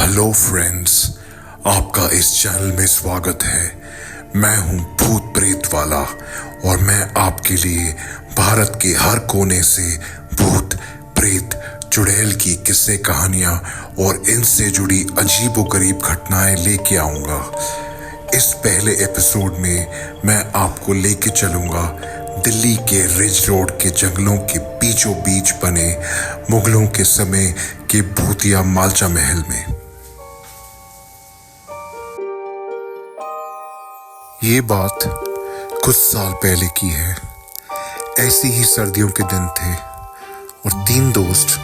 Hello friends, आपका इस channel में स्वागत है। मैं हूं भूत प्रेत वाला और मैं आपके लिए भारत के हर कोने से भूत प्रेत चुड़ैल की किस्से कहानियां और इनसे जुड़ी अजीबोगरीब घटनाएं लेके आऊंगा। इस पहले एपिसोड में मैं आपको लेके चलूंगा दिल्ली के रिज रोड के जंगलों के बीचों बीच बने मुगलों के समय के भूतिया मालचा महल में। ये बात कुछ साल पहले की है। ऐसी ही सर्दियों के दिन थे और तीन दोस्त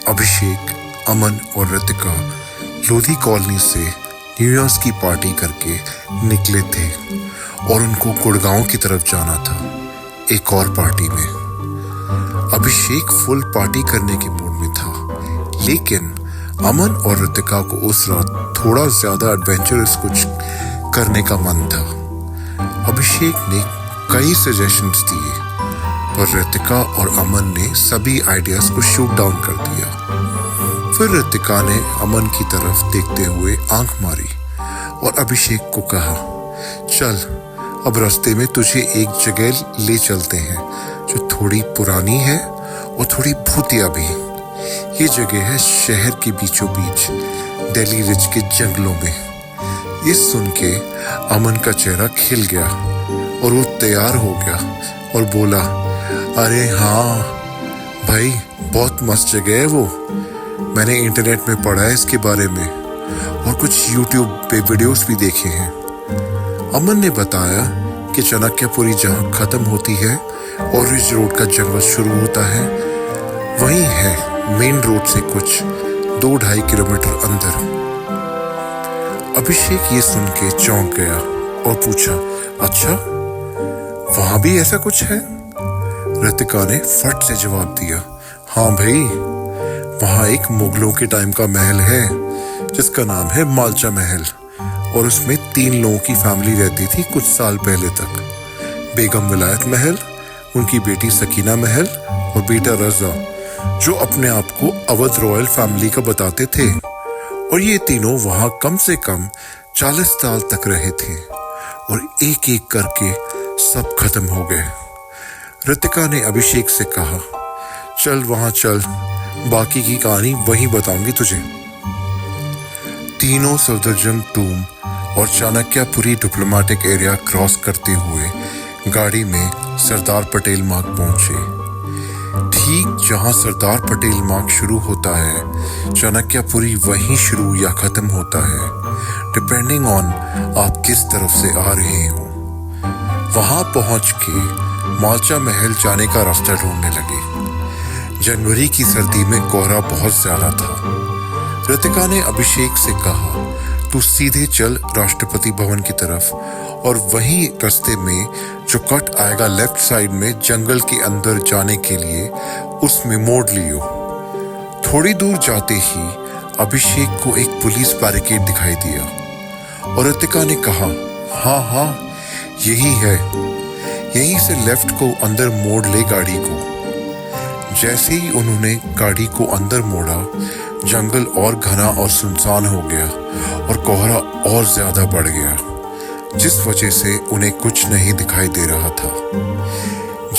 अभिषेक, अमन और ऋतिका लोधी कॉलोनी से न्यू ईयर्स की पार्टी करके निकले थे और उनको गुड़गांव की तरफ जाना था एक और पार्टी में। अभिषेक फुल पार्टी करने के मूड में था, लेकिन अमन और ऋतिका को उस रात थोड़ा ज्यादा एडवेंचरस कुछ करने का मन था। अभिषेक ने कई सजेशंस दिए पर ऋतिका और अमन ने सभी आइडियाज को शूट डाउन कर दिया। फिर ऋतिका ने अमन की तरफ देखते हुए आंख मारी और अभिषेक को कहा, चल अब रास्ते में तुझे एक जगह ले चलते हैं जो थोड़ी पुरानी है और थोड़ी भूतिया भी। ये जगह है शहर के बीचों बीच दिल्ली रिज के जंगलों में। ये सुन के अमन का चेहरा खिल गया और वो तैयार हो गया और बोला, अरे हाँ भाई, बहुत मस्त जगह है वो। मैंने इंटरनेट में पढ़ा है इसके बारे में और कुछ यूट्यूब पे वीडियोस भी देखे हैं। अमन ने बताया कि चाणक्यपुरी जहाँ खत्म होती है और रिज रोड का जंगल शुरू होता है, वहीं है मेन रोड से कुछ 2-2.5 किलोमीटर अंदर। अभिषेक ये सुन के चौंक गया और पूछा, अच्छा वहां भी ऐसा कुछ है? ऋतिका ने फट से जवाब दिया, हाँ भाई, वहां एक मुगलों के टाइम का महल है जिसका नाम है मालचा महल और उसमें 3 लोगों की फैमिली रहती थी कुछ साल पहले तक। बेगम विलायत महल, उनकी बेटी सकीना महल और बेटा रजा, जो अपने आप को अवध रॉयल फैमिली का बताते थे। और ये तीनों वहां कम से कम 40 साल तक रहे थे और एक एक करके सब खत्म हो गए। ऋतिका ने अभिषेक से कहा, चल वहां चल, बाकी की कहानी वहीं बताऊंगी तुझे। तीनों सफदरजंग टूम और चाणक्यपुरी डिप्लोमेटिक एरिया क्रॉस करते हुए गाड़ी में सरदार पटेल मार्ग पहुंचे। ठीक जहां सरदार पटेल मार्ग शुरू होता है, चाणक्यपुरी वहीं शुरू या खत्म होता है, डिपेंडिंग ऑन आप किस तरफ से आ रहे हो। वहां पहुंच के मालचा महल जाने का रास्ता ढूंढने लगे। जनवरी की सर्दी में कोहरा बहुत ज्यादा था। ऋतिका ने अभिषेक से कहा, तू सीधे चल राष्ट्रपति भवन की तरफ और वहीं रास्ते में जो कट आएगा लेफ्ट साइड में जंगल के अंदर जाने के लिए, उसमें मोड़ लियो। थोड़ी दूर जाते ही अभिषेक को एक पुलिस बैरिकेड दिखाई दिया और ऋतिका ने कहा, हाँ हाँ यही है, यहीं से लेफ्ट को अंदर मोड़ ले गाड़ी को। जैसे ही उन्होंने गाड़ी को अंदर मोड़ा, जंगल और घना और सुनसान हो गया और कोहरा और ज्यादा बढ़ गया, जिस वजह से उन्हें कुछ नहीं दिखाई दे रहा था।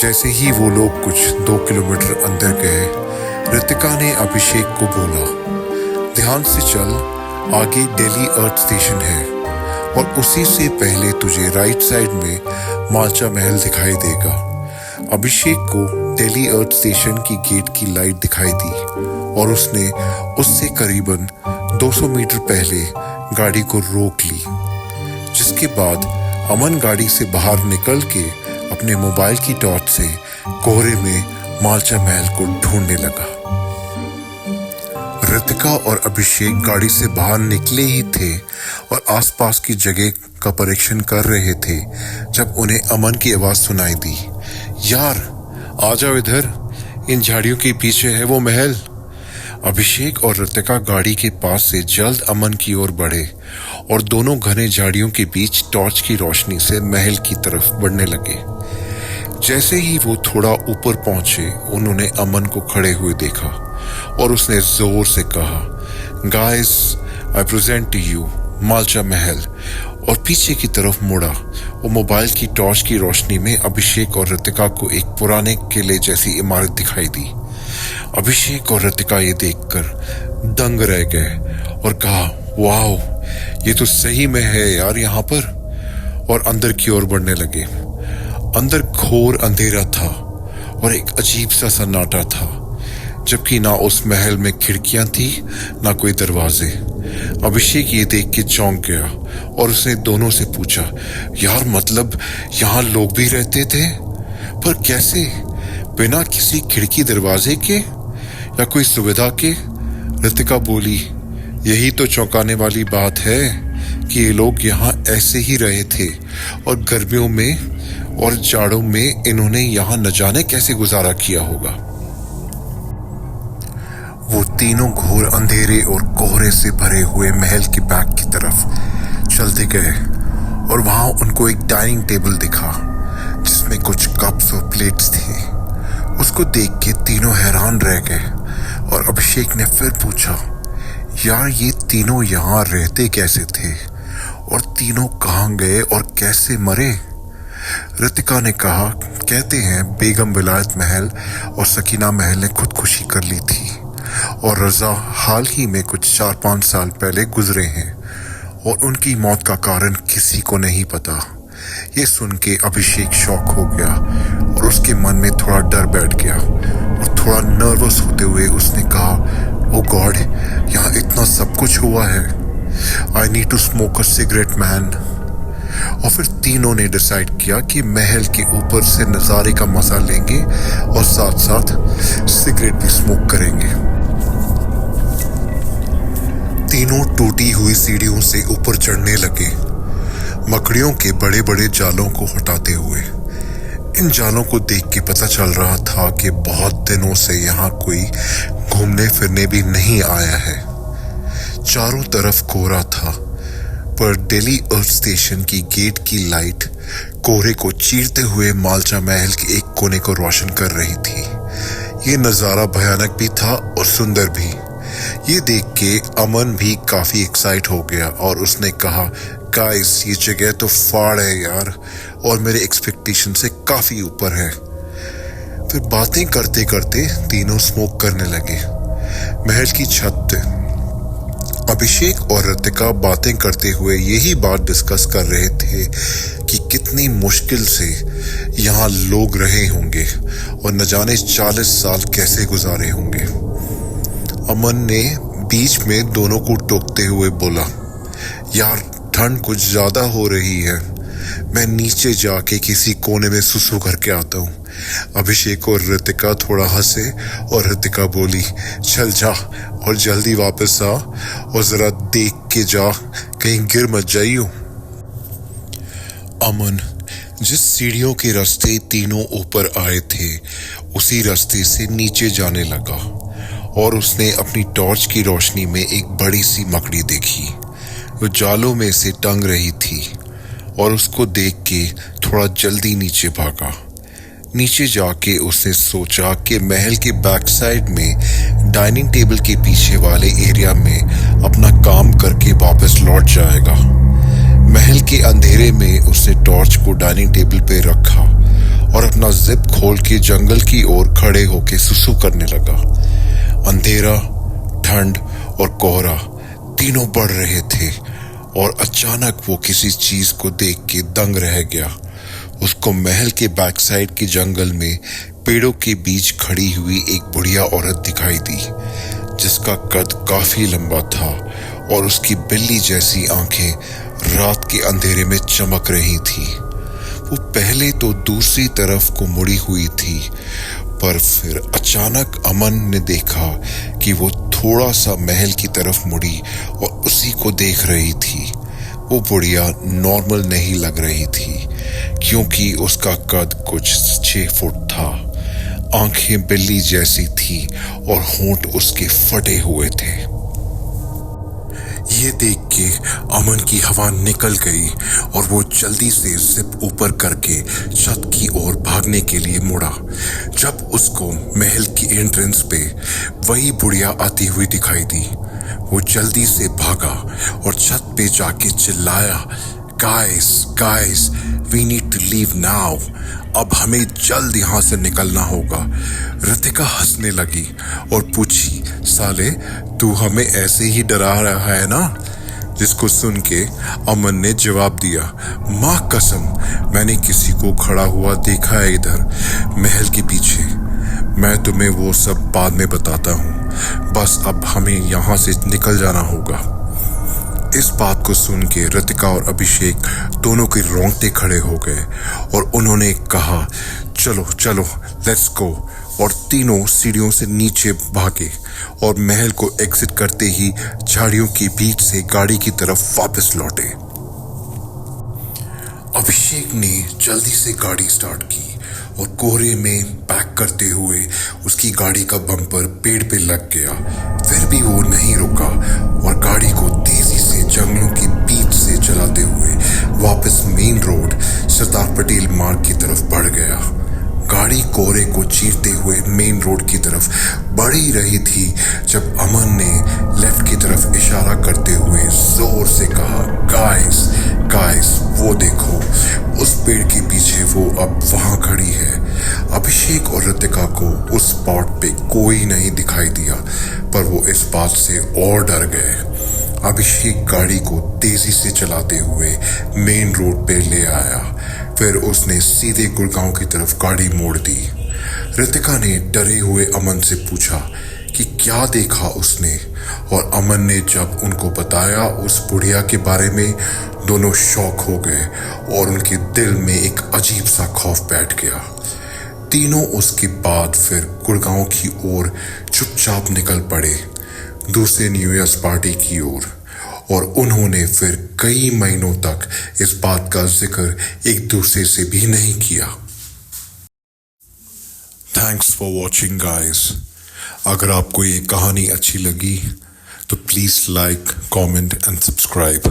जैसे ही वो लोग कुछ 2 किलोमीटर अंदर गए, ऋतिका ने अभिषेक को बोला, ध्यान से चल, आगे दिल्ली अर्थ स्टेशन है और उसी से पहले तुझे राइट साइड में मालचा महल दिखाई देगा। अभिषेक को दिल्ली अर्थ स्टेशन की गेट की लाइट दिखाई दी और उसने उससे करीबन 200 मीटर पहले गाड़ी को रोक ली, जिसके बाद अमन गाड़ी से बाहर निकल के अपने मोबाइल की टॉर्च से कोहरे में मालचा महल को ढूंढने लगा। ऋतिका और अभिषेक गाड़ी से बाहर निकले ही थे और आसपास की जगह का परीक्षण कर रहे थे जब उन्हें अमन की आवाज सुनाई दी, यार आ जाओ इधर, इन झाड़ियों के पीछे है वो महल। अभिषेक और ऋतिका गाड़ी के पास से जल्द अमन की ओर बढ़े और दोनों घने झाड़ियों के बीच टॉर्च की रोशनी से महल की तरफ बढ़ने लगे। जैसे ही वो थोड़ा ऊपर पहुंचे, उन्होंने अमन को खड़े हुए देखा और उसने जोर से कहा, guys I present to you Malcha Mahal. और पीछे की तरफ मुड़ा। वो मोबाइल की टॉर्च की रोशनी में अभिषेक और ऋतिका को एक पुराने किले जैसी इमारत दिखाई दी। अभिषेक और ऋतिका ये देखकर दंग रह गए और कहा, वाओ, ये तो सही में है यार यहाँ पर। और अंदर की ओर बढ़ने लगे। अंदर घोर अंधेरा था और एक अजीब सा सन्नाटा था, जबकि ना उस महल में खिड़कियां थी ना कोई दरवाजे। अभिषेक ये देख के चौंक गया और उसने दोनों से पूछा, यार मतलब यहाँ लोग भी रहते थे, पर कैसे, बिना किसी खिड़की दरवाजे के या कोई सुविधा के? ऋतिका बोली, यही तो चौंकाने वाली बात है कि ये लोग यहाँ ऐसे ही रहे थे और गर्मियों में और जाड़ों में इन्होंने यहाँ न जाने कैसे गुजारा किया होगा। वो तीनों घोर अंधेरे और कोहरे से भरे हुए महल के बैक की तरफ चलते गए और वहां उनको एक डाइनिंग टेबल दिखा जिसमें कुछ कप्स और प्लेट्स थे। उसको देख के तीनों हैरान रह गए और अभिषेक ने फिर पूछा, यार ये तीनों यहाँ रहते कैसे थे और तीनों कहाँ गए और कैसे मरे? ऋतिका ने कहा, कहते हैं बेगम विलायत महल और सकीना महल ने खुदकुशी कर ली थी और रजा हाल ही में कुछ 4-5 साल पहले गुजरे हैं और उनकी मौत का कारण किसी को नहीं पता। ये सुन के अभिषेक शॉक हो गया और उसके मन में थोड़ा डर बैठ गया और थोड़ा नर्वस होते हुए उसने कहा, ओ गॉड, यहाँ इतना सब कुछ हुआ है। I need to smoke a cigarette man. और फिर तीनों ने डिसाइड किया कि महल के ऊपर से नज़ारे का मजा लेंगे और साथ साथ सिगरेट भी स्मोक करेंगे। तीनों टूटी हुई सीढ़ियों से ऊपर चढ़ने लगे, मकड़ियों के बड़े बड़े जालों को हटाते हुए। इन जालों को देख के पता चल रहा था कि बहुत दिनों से यहाँ कोई घूमने फिरने भी नहीं आया है। चारों तरफ कोहरा था, पर दिल्ली अर्थ स्टेशन की गेट की लाइट कोहरे को चीरते हुए मालचा महल के एक कोने को रोशन कर रही थी। ये नज़ारा भयानक भी था और सुंदर भी। ये देख के अमन भी काफी एक्साइट हो गया और उसने कहा, गाइस ये जगह तो फाड़ है यार और मेरे एक्सपेक्टेशन से काफी ऊपर है। फिर बातें करते करते तीनों स्मोक करने लगे। महल की छत। अभिषेक और ऋतिका बातें करते हुए यही बात डिस्कस कर रहे थे कि कितनी मुश्किल से यहाँ लोग रहे होंगे और न जाने 40 साल कैसे गुजारे होंगे। अमन ने बीच में दोनों को टोकते हुए बोला, यार ठंड कुछ ज्यादा हो रही है, मैं नीचे जाके किसी कोने में सुसु करके आता हूँ। अभिषेक और ऋतिका थोड़ा हंसे और ऋतिका बोली, चल जा और जल्दी वापस आ और जरा देख के जा, कहीं गिर मत जाइयो। अमन जिस सीढ़ियों के रास्ते तीनों ऊपर आए थे उसी रास्ते से नीचे जाने लगा और उसने अपनी टॉर्च की रोशनी में एक बड़ी सी मकड़ी देखी। वो जालों में से टंग रही थी और उसको देख के थोड़ा जल्दी नीचे भागा। नीचे जाके उसने सोचा कि महल के बैक साइड में डाइनिंग टेबल के पीछे वाले एरिया में अपना काम करके वापस लौट जाएगा। महल के अंधेरे में उसने टॉर्च को डाइनिंग टेबल पे रखा और अपना जिप खोल के जंगल की ओर खड़े होके सुसु करने लगा। अंधेरा, ठंड और कोहरा तीनों बढ़ रहे थे और अचानक वो किसी चीज को देख के दंग रह गया। उसको महल के बैक साइड के जंगल में पेड़ों के बीच खड़ी हुई एक बुढ़िया औरत दिखाई दी, जिसका कद काफी लंबा था और उसकी बिल्ली जैसी आंखें रात के अंधेरे में चमक रही थी। वो पहले तो दूसरी तरफ को मुड़ी हुई थी, पर फिर अचानक अमन ने देखा कि वो थोड़ा सा महल की तरफ मुड़ी और उसी को देख रही थी। वो बुढ़िया नॉर्मल नहीं लग रही थी क्योंकि उसका कद कुछ 6 फुट था, आंखें बिल्ली जैसी थी और होंठ उसके फटे हुए थे। ये देख के अमन की हवा निकल गई और वो जल्दी से जिप ऊपर करके छत की ओर भागने के लिए मुड़ा, जब उसको महल की एंट्रेंस पे वही बुढ़िया आती हुई दिखाई दी। वो जल्दी से भागा और छत पे जाके चिल्लाया, guys guys, we need to leave now. अब हमें जल्द यहाँ से निकलना होगा। रितिका हंसने लगी और पूछी, साले तू हमें ऐसे ही डरा रहा है ना? जिसको सुन के अमन ने जवाब दिया, माँ कसम, मैंने किसी को खड़ा हुआ देखा है इधर महल के पीछे। मैं तुम्हें वो सब बाद में बताता हूँ, बस अब हमें यहाँ से निकल जाना होगा। इस बात को सुन के रितिका और अभिषेक दोनों के रोंगटे खड़े हो गए और उन्होंने कहा, चलो चलो लेट्स गो। और तीनों सीढ़ियों से नीचे भागे और महल को एग्जिट करते ही झाड़ियों के बीच से गाड़ी की तरफ वापस लौटे। अभिषेक ने जल्दी से गाड़ी स्टार्ट की और कोहरे में बैक करते हुए उसकी गाड़ी का बम्पर पेड़ पे लग गया। फिर भी वो नहीं रुका और गाड़ी को तेजी से जंगलों के बीच से चलाते हुए वापस मेन रोड सरदार पटेल मार्ग की तरफ बढ़ गया। गाड़ी कोहरे को चीरते हुए मेन रोड की तरफ बढ़ ही रही थी जब अमन ने लेफ्ट की तरफ इशारा करते हुए जोर से कहा, गाइस गाइस, वो देखो, उस पेड़ के पीछे वो अब वहां खड़ी है। अभिषेक और रितिका को उस स्पॉट पे कोई नहीं दिखाई दिया, पर वो इस बात से और डर गए। अभिषेक गाड़ी को तेजी से चलाते हुए मेन रोड पे ले आया। फिर उसने सीधे गुड़गांव की तरफ गाड़ी मोड़ दी। रितिका ने डरे हुए अमन से पूछा कि क्या देखा उसने, और अमन ने जब उनको बताया उस बुढ़िया के बारे में, दोनों शॉक हो गए और उनके दिल में एक अजीब सा खौफ बैठ गया। तीनों उसके बाद फिर गुड़गांव की ओर चुपचाप निकल पड़े, दूसरे न्यू ईयर्स पार्टी की ओर। और उन्होंने फिर कई महीनों तक इस बात का जिक्र एक दूसरे से भी नहीं किया। Thanks for watching guys. अगर आपको ये कहानी अच्छी लगी तो please like, comment and subscribe.